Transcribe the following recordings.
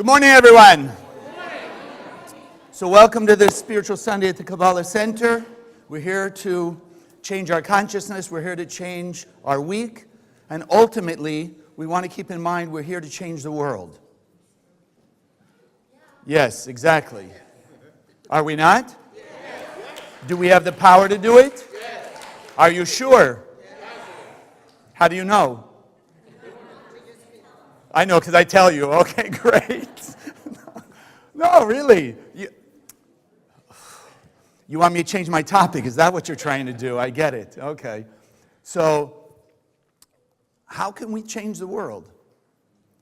Good morning, everyone. So welcome to this Spiritual Sunday at the Kabbalah Center. We're here to change our consciousness. We're here to change our week. And ultimately, we want to keep in mind we're here to change the world. Yes, exactly. Are we not? Do we have the power to do it? Are you sure? How do you know? I know because I tell you. Okay, great. No, really. You want me to change my topic? Is that what you're trying to do? I get it. Okay. So, how can we change the world?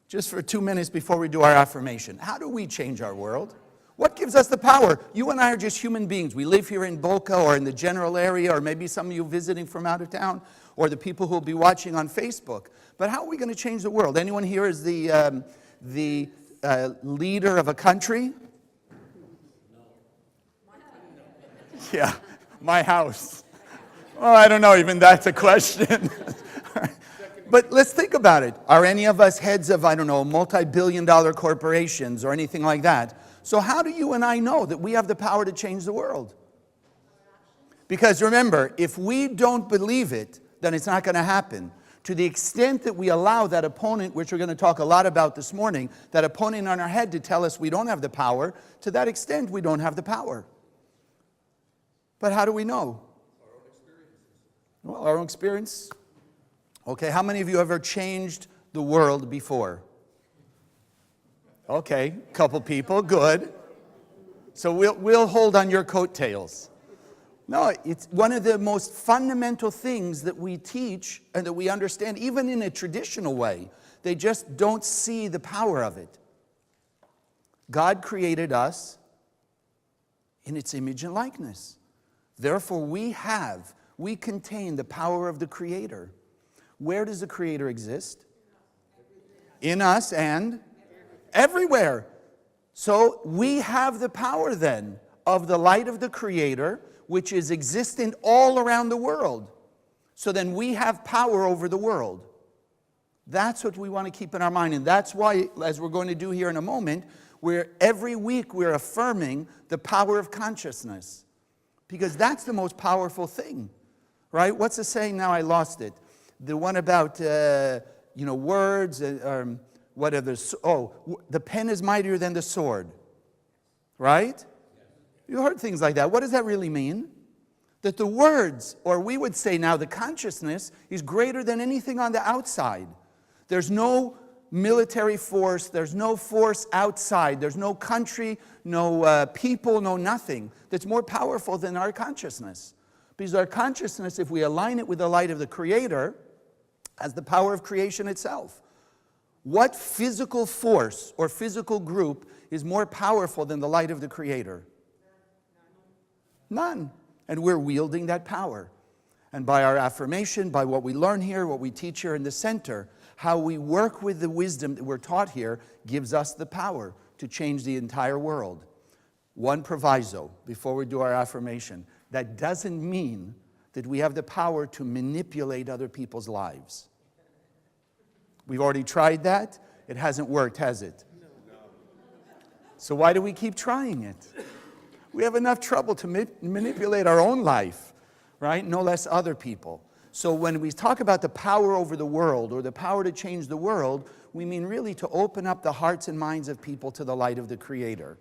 Just for 2 minutes before we do our affirmation. How do we change our world? What gives us the power? You and I are just human beings. We live here in Boca or in the general area, or maybe some of you visiting from out of town, or the people who will be watching on Facebook. But how are we going to change the world? Anyone here is the leader of a country? Yeah, my house. Oh, I don't know, even that's a question. But let's think about it. Are any of us heads of, I don't know, multi-billion-dollar corporations or anything like that? So how do you and I know that we have the power to change the world? Because remember, if we don't believe it, then it's not going to happen. To the extent that we allow that opponent, which we're going to talk a lot about this morning, that opponent on our head to tell us we don't have the power, to that extent we don't have the power. But how do we know? Our own experiences. Well, our own experience. Okay, how many of you ever changed the world before? Okay, couple people, good. So we'll hold on your coattails. No, it's one of the most fundamental things that we teach and that we understand, even in a traditional way. They just don't see the power of it. God created us in its image and likeness. Therefore, we contain the power of the Creator. Where does the Creator exist? In us and everywhere. So we have the power then of the light of the Creator, which is existent all around the world. So then we have power over the world. That's what we want to keep in our mind. And that's why, as we're going to do here in a moment, every week we're affirming the power of consciousness. Because that's the most powerful thing, right? What's the saying now? I lost it. The one about, words, the pen is mightier than the sword, right? You heard things like that. What does that really mean? That the words, or we would say now the consciousness, is greater than anything on the outside. There's no military force, there's no force outside, there's no country, no people, no nothing that's more powerful than our consciousness. Because our consciousness, if we align it with the light of the Creator, has the power of creation itself. What physical force or physical group is more powerful than the light of the Creator? None. And we're wielding that power. And by our affirmation, by what we learn here, what we teach here in the center, how we work with the wisdom that we're taught here gives us the power to change the entire world. One proviso before we do our affirmation. That doesn't mean that we have the power to manipulate other people's lives. We've already tried that. It hasn't worked, has it? So why do we keep trying it? We have enough trouble to manipulate our own life, right? No less other people. So when we talk about the power over the world or the power to change the world, we mean really to open up the hearts and minds of people to the light of the Creator.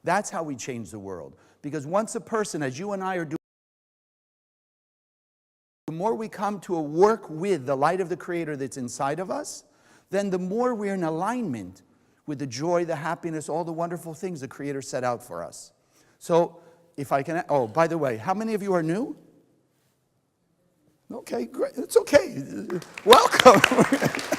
That's how we change the world. Because once a person, as you and I are doing, the more we come to work with the light of the Creator that's inside of us, then the more we're in alignment with the joy, the happiness, all the wonderful things the Creator set out for us. So, if I can, by the way, how many of you are new? Okay, great. It's okay. Welcome.